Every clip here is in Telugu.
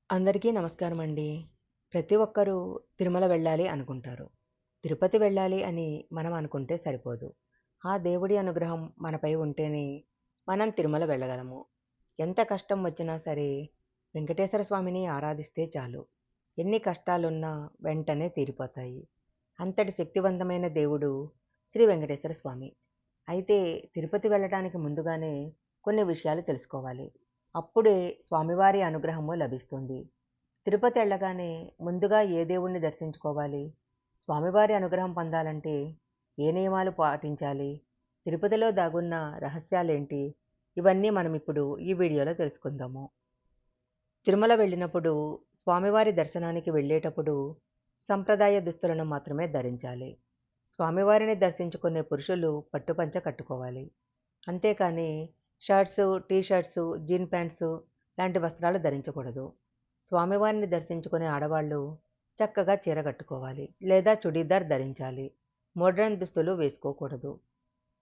అందరికీ నమస్కారం అండి. ప్రతి ఒక్కరూ తిరుమల వెళ్ళాలి అనుకుంటారు. తిరుపతి వెళ్ళాలి అని మనం అనుకుంటే సరిపోదు. ఆ దేవుడి అనుగ్రహం మనపై ఉంటేనే మనం తిరుమల వెళ్ళగలము. ఎంత కష్టం వచ్చినా సరే వెంకటేశ్వర స్వామిని ఆరాధిస్తే చాలు. ఎన్ని కష్టాలున్నా వెంటనే తీరిపోతాయి. అంతటి శక్తివంతమైన దేవుడు శ్రీ వెంకటేశ్వర స్వామి. అయితే తిరుపతి వెళ్ళడానికి ముందుగానే కొన్ని విషయాలు తెలుసుకోవాలి. అప్పుడే స్వామివారి అనుగ్రహము లభిస్తుంది. తిరుపతి వెళ్ళగానే ముందుగా ఏ దేవుణ్ణి దర్శించుకోవాలి? స్వామివారి అనుగ్రహం పొందాలంటే ఏ నియమాలు పాటించాలి? తిరుపతిలో దాగున్న రహస్యాలేంటి? ఇవన్నీ మనం ఇప్పుడు ఈ వీడియోలో తెలుసుకుందాము. తిరుమల వెళ్ళినప్పుడు స్వామివారి దర్శనానికి వెళ్ళేటప్పుడు సంప్రదాయ దుస్తులను మాత్రమే ధరించాలి. స్వామివారిని దర్శించుకునే పురుషులు పట్టుపంచ కట్టుకోవాలి. అంతేకాని shirts, T shirts, jean pants లాంటి వస్త్రాలు ధరించకూడదు. స్వామివారిని దర్శించుకునే ఆడవాళ్ళు చక్కగా చీర కట్టుకోవాలి లేదా చుడీదార్ ధరించాలి. మోడ్రన్ దుస్తులు వేసుకోకూడదు.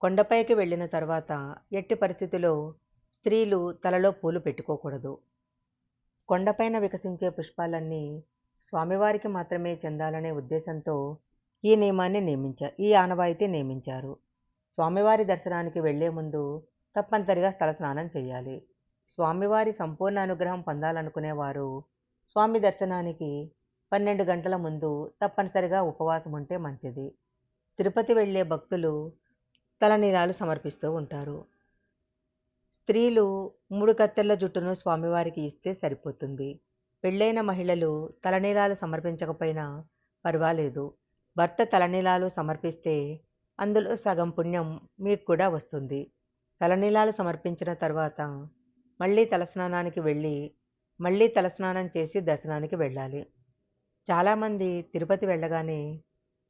కొండపైకి వెళ్ళిన తర్వాత ఎట్టి పరిస్థితిలో స్త్రీలు తలలో పూలు పెట్టుకోకూడదు. కొండపైన వికసించే పుష్పాలన్నీ స్వామివారికి మాత్రమే చెందాలనే ఉద్దేశంతో ఈ ఆనవాయితీ నియమించారు. స్వామివారి దర్శనానికి వెళ్లే ముందు తప్పనిసరిగా స్థల స్నానం చేయాలి. స్వామివారి సంపూర్ణ అనుగ్రహం పొందాలనుకునేవారు స్వామి దర్శనానికి 12 గంటల ముందు తప్పనిసరిగా ఉపవాసం ఉంటే మంచిది. తిరుపతి వెళ్లే భక్తులు తలనీలాలు సమర్పిస్తూ ఉంటారు. స్త్రీలు 3 కత్తెర్ల జుట్టును స్వామివారికి ఇస్తే సరిపోతుంది. పెళ్ళైన మహిళలు తలనీలాలు సమర్పించకపోయినా పర్వాలేదు. భర్త తలనీలాలు సమర్పిస్తే అందులో సగం పుణ్యం మీకు కూడా వస్తుంది. తలనీలాలు సమర్పించిన తర్వాత మళ్ళీ తలస్నానం చేసి దర్శనానికి వెళ్ళాలి. చాలామంది తిరుపతి వెళ్ళగానే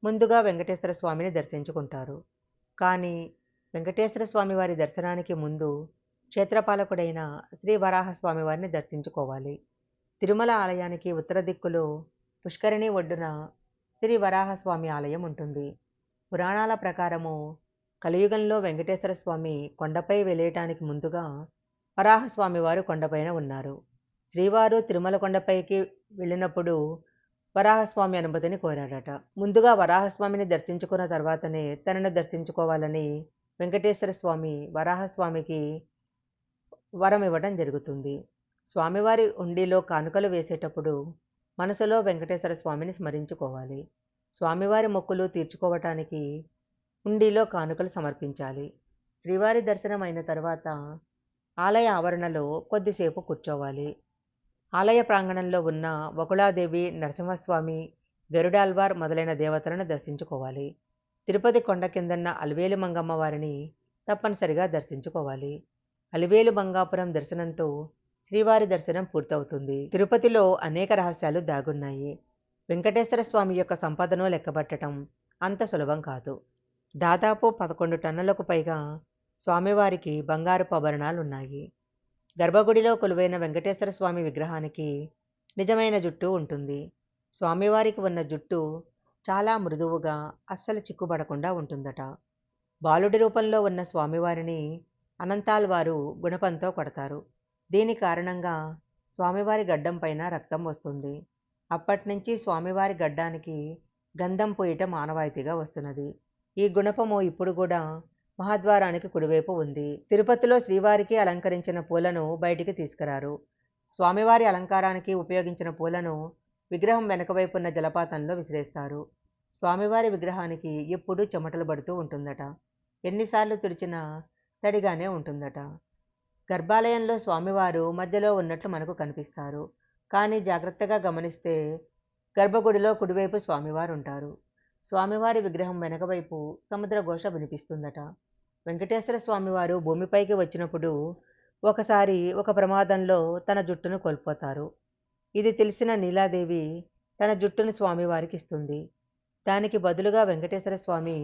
ముందుగా వెంకటేశ్వర స్వామిని దర్శించుకుంటారు. కానీ వెంకటేశ్వర స్వామి వారి దర్శనానికి ముందు క్షేత్రపాలకుడైన శ్రీ వరాహస్వామి వారిని దర్శించుకోవాలి. తిరుమల ఆలయానికి ఉత్తర దిక్కులో పుష్కరిణి ఒడ్డున శ్రీ వరాహస్వామి ఆలయం ఉంటుంది. పురాణాల ప్రకారము కలియుగంలో వెంకటేశ్వర స్వామి కొండపై వెలేయటానికి ముందుగా వరాహస్వామి వారు కొండపైన ఉన్నారు. శ్రీవారు తిరుమల కొండపైకి వెళ్ళినప్పుడు వరాహస్వామి అనుమతిని కోరాడట. ముందుగా వరాహస్వామిని దర్శించుకున్న తర్వాతనే తనను దర్శించుకోవాలని వెంకటేశ్వర స్వామి వరాహస్వామికి వరం ఇవ్వడం జరుగుతుంది. స్వామివారి హుండీలో కానుకలు వేసేటప్పుడు మనసులో వెంకటేశ్వర స్వామిని స్మరించుకోవాలి. స్వామివారి మొక్కులు తీర్చుకోవటానికి హుండీలో కానుకలు సమర్పించాలి. శ్రీవారి దర్శనం అయిన తర్వాత ఆలయ ఆవరణలో కొద్దిసేపు కూర్చోవాలి. ఆలయ ప్రాంగణంలో ఉన్న వకుళాదేవి, నరసింహస్వామి, గరుడాల్వార్ మొదలైన దేవతలను దర్శించుకోవాలి. తిరుపతి కొండ కిందన్న అలివేలు మంగమ్మ వారిని తప్పనిసరిగా దర్శించుకోవాలి. అలివేలు మంగాపురం దర్శనంతో శ్రీవారి దర్శనం పూర్తవుతుంది. తిరుపతిలో అనేక రహస్యాలు దాగున్నాయి. వెంకటేశ్వర స్వామి యొక్క సంపదను లెక్కబట్టడం అంత సులభం కాదు. దాదాపు 11 టన్నులకు పైగా స్వామివారికి బంగారపు ఆభరణాలున్నాయి. గర్భగుడిలో కొలువైన వెంకటేశ్వర స్వామి విగ్రహానికి నిజమైన జుట్టు ఉంటుంది. స్వామివారికి ఉన్న జుట్టు చాలా మృదువుగా అస్సలు చిక్కుబడకుండా ఉంటుందట. బాలుడి రూపంలో ఉన్న స్వామివారిని అనంతాల్వారు గుణపంతో కొడతారు. దీని కారణంగా స్వామివారి గడ్డం పైన రక్తం వస్తుంది. అప్పట్నుంచి స్వామివారి గడ్డానికి గంధం పూయటం ఆనవాయితీగా వస్తున్నది. ఈ గుణపము ఇప్పుడు కూడా మహాద్వారానికి కుడివైపు ఉంది. తిరుపతిలో శ్రీవారికి అలంకరించిన పూలను బయటికి తీసుకురారు. స్వామివారి అలంకారానికి ఉపయోగించిన పూలను విగ్రహం వెనకవైపున్న జలపాతంలో విసిరేస్తారు. స్వామివారి విగ్రహానికి ఎప్పుడూ చెమటలు పడుతూ ఉంటుందట. ఎన్నిసార్లు తుడిచినా తడిగానే ఉంటుందట. గర్భాలయంలో స్వామివారు మధ్యలో ఉన్నట్లు మనకు కనిపిస్తారు. కానీ జాగ్రత్తగా గమనిస్తే గర్భగుడిలో కుడివైపు స్వామివారు ఉంటారు. స్వామివారి విగ్రహం వెనకవైపు సముద్ర ఘోష వినిపిస్తుందట. వెంకటేశ్వర స్వామివారు భూమిపైకి వచ్చినప్పుడు ఒకసారి ఒక ప్రమాదంలో తన జుట్టును కోల్పోతారు. ఇది తెలిసిన నీలాదేవి తన జుట్టును స్వామివారికి ఇస్తుంది. దానికి బదులుగా వెంకటేశ్వర స్వామి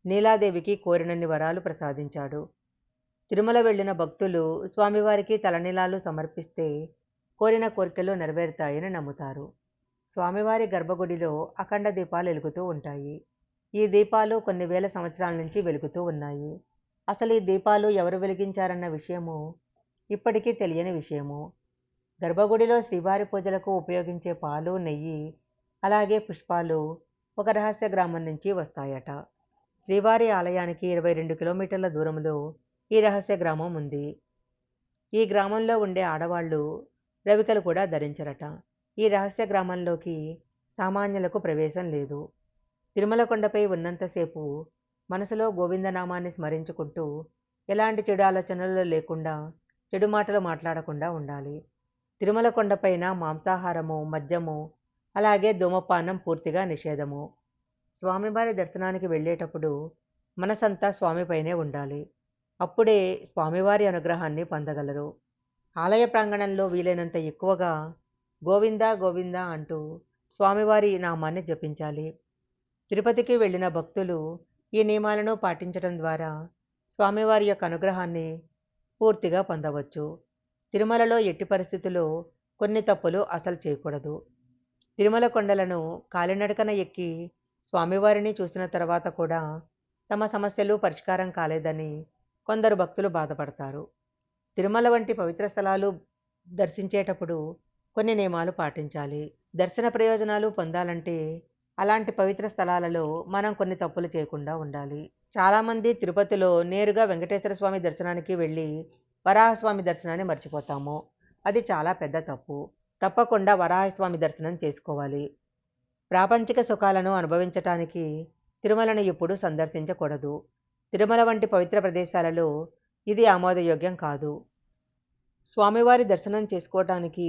నీలాదేవికి కోరినన్ని వరాలు ప్రసాదించాడు. తిరుమల వెళ్ళిన భక్తులు స్వామివారికి తలనీలాలు సమర్పిస్తే కోరిన కోరికలు నెరవేరుతాయని నమ్ముతారు. స్వామివారి గర్భగుడిలో అఖండ దీపాలు వెలుగుతూ ఉంటాయి. ఈ దీపాలు కొన్ని వేల సంవత్సరాల నుంచి వెలుగుతూ ఉన్నాయి. అసలు ఈ దీపాలు ఎవరు వెలిగించారన్న విషయము ఇప్పటికీ తెలియని విషయము. గర్భగుడిలో శ్రీవారి పూజలకు ఉపయోగించే పాలు, నెయ్యి, అలాగే పుష్పాలు ఒక రహస్య గ్రామం నుంచి వస్తాయట. శ్రీవారి ఆలయానికి 22 కిలోమీటర్ల దూరంలో ఈ రహస్య గ్రామం ఉంది. ఈ గ్రామంలో ఉండే ఆడవాళ్లు రవికలు కూడా ధరించరట. ఈ రహస్య గ్రామంలోకి సామాన్యులకు ప్రవేశం లేదు. తిరుమల కొండపై ఉన్నంతసేపు మనసులో గోవిందనామాన్ని స్మరించుకుంటూ ఎలాంటి చెడు ఆలోచనలు లేకుండా, చెడు మాటలు మాట్లాడకుండా ఉండాలి. తిరుమల కొండపైన మాంసాహారము, మద్యము, అలాగే ధూమపానం పూర్తిగా నిషేధము. స్వామివారి దర్శనానికి వెళ్ళేటప్పుడు మనసంతా స్వామిపైనే ఉండాలి. అప్పుడే స్వామివారి అనుగ్రహాన్ని పొందగలరు. ఆలయ ప్రాంగణంలో వీలైనంత ఎక్కువగా గోవిందా గోవిందా అంటూ స్వామివారి నామాన్ని జపించాలి. తిరుపతికి వెళ్ళిన భక్తులు ఈ నియమాలను పాటించడం ద్వారా స్వామివారి యొక్క అనుగ్రహాన్ని పూర్తిగా పొందవచ్చు. తిరుమలలో ఎట్టి పరిస్థితుల్లో కొన్ని తప్పులు అసలు చేయకూడదు. తిరుమల కొండలను కాలినడకన ఎక్కి స్వామివారిని చూసిన తర్వాత కూడా తమ సమస్యలు పరిష్కారం కాలేదని కొందరు భక్తులు బాధపడతారు. తిరుమల వంటి పవిత్ర స్థలాలు దర్శించేటప్పుడు కొన్ని నియమాలు పాటించాలి. దర్శన ప్రయోజనాలు పొందాలంటే అలాంటి పవిత్ర స్థలాలలో మనం కొన్ని తప్పులు చేయకుండా ఉండాలి. చాలామంది తిరుపతిలో నేరుగా వెంకటేశ్వర స్వామి దర్శనానికి వెళ్ళి వరాహస్వామి దర్శనాన్ని మర్చిపోతాము. అది చాలా పెద్ద తప్పు. తప్పకుండా వరాహస్వామి దర్శనం చేసుకోవాలి. ప్రాపంచిక సుఖాలను అనుభవించటానికి తిరుమలను ఎప్పుడూ సందర్శించకూడదు. తిరుమల వంటి పవిత్ర ప్రదేశాలలో ఇది ఆమోదయోగ్యం కాదు. స్వామివారి దర్శనం చేసుకోవటానికి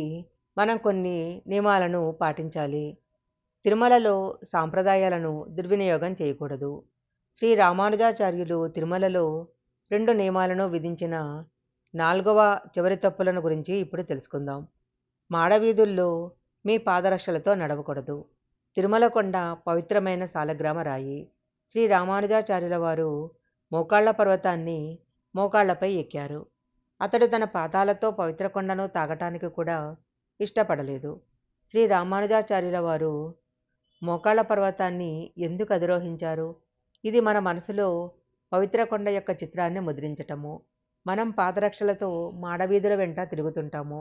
మనం కొన్ని నియమాలను పాటించాలి. తిరుమలలో సాంప్రదాయాలను దుర్వినియోగం చేయకూడదు. శ్రీ రామానుజాచార్యులు తిరుమలలో 2 నియమాలను విధించిన 4వ చివరి తప్పులను గురించి ఇప్పుడు తెలుసుకుందాం. మాడవీధుల్లో మీ పాదరక్షలతో నడవకూడదు. తిరుమల కొండ పవిత్రమైన సాలగ్రామ రాయి. శ్రీ రామానుజాచార్యుల వారు మోకాళ్ల పర్వతాన్ని మోకాళ్లపై ఎక్కారు. అతడు తన పాదాలతో పవిత్ర కొండను తాకటానికి కూడా ఇష్టపడలేదు. శ్రీ రామానుజాచార్యుల వారు మోకాళ్ల పర్వతాన్ని ఎందుకు అధిరోహించారు? ఇది మన మనసులో పవిత్ర కొండ యొక్క చిత్రాన్ని ముద్రించటము. మనం పాదరక్షలతో మాడవీధుల వెంట తిరుగుతుంటాము.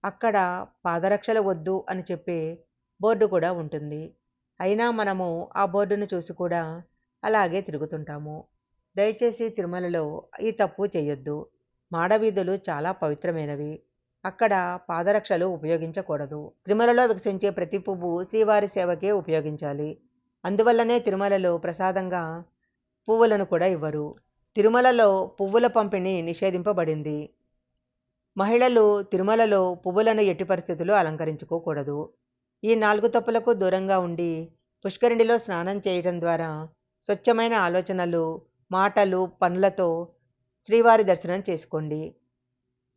అక్కడ పాదరక్షలు వద్దు అని చెప్పే బోర్డు కూడా ఉంటుంది. అయినా మనము ఆ బోర్డును చూసి కూడా అలాగే తిరుగుతుంటాము. దయచేసి తిరుమలలో ఈ తప్పు చేయొద్దు. మాడవీధులు చాలా పవిత్రమైనవి. అక్కడ పాదరక్షలు ఉపయోగించకూడదు. తిరుమలలో వికసించే ప్రతి పువ్వు శ్రీవారి సేవకే ఉపయోగించాలి. అందువల్లనే తిరుమలలో ప్రసాదంగా పువ్వులను కూడా ఇవ్వరు. తిరుమలలో పువ్వుల పంపిణీ నిషేధింపబడింది. మహిళలు తిరుమలలో పువ్వులను ఎట్టి పరిస్థితుల్లో అలంకరించుకోకూడదు. ఈ 4 తప్పులకు దూరంగా ఉండి పుష్కరిణిలో స్నానం చేయటం ద్వారా స్వచ్ఛమైన ఆలోచనలు, మాటలు, పనులతో శ్రీవారి దర్శనం చేసుకోండి.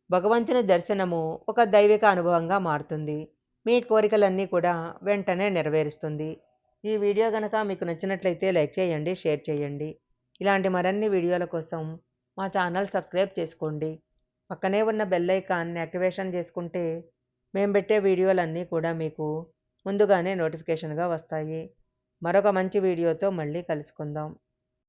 భగవంతుని దర్శనము ఒక దైవిక అనుభవంగా మారుతుంది. మీ కోరికలన్నీ కూడా వెంటనే నెరవేరుస్తుంది. ఈ వీడియో గనక మీకు నచ్చినట్లయితే లైక్ చేయండి, షేర్ చేయండి. ఇలాంటి మరిన్ని వీడియోల కోసం మా ఛానల్ సబ్స్క్రైబ్ చేసుకోండి. పక్కనే ఉన్న బెల్ ఐకాన్ని యాక్టివేషన్ చేసుకుంటే మేము పెట్టే వీడియోలన్నీ కూడా మీకు ముందుగానే నోటిఫికేషన్గా వస్తాయి. మరొక మంచి వీడియోతో మళ్ళీ కలుసుకుందాం.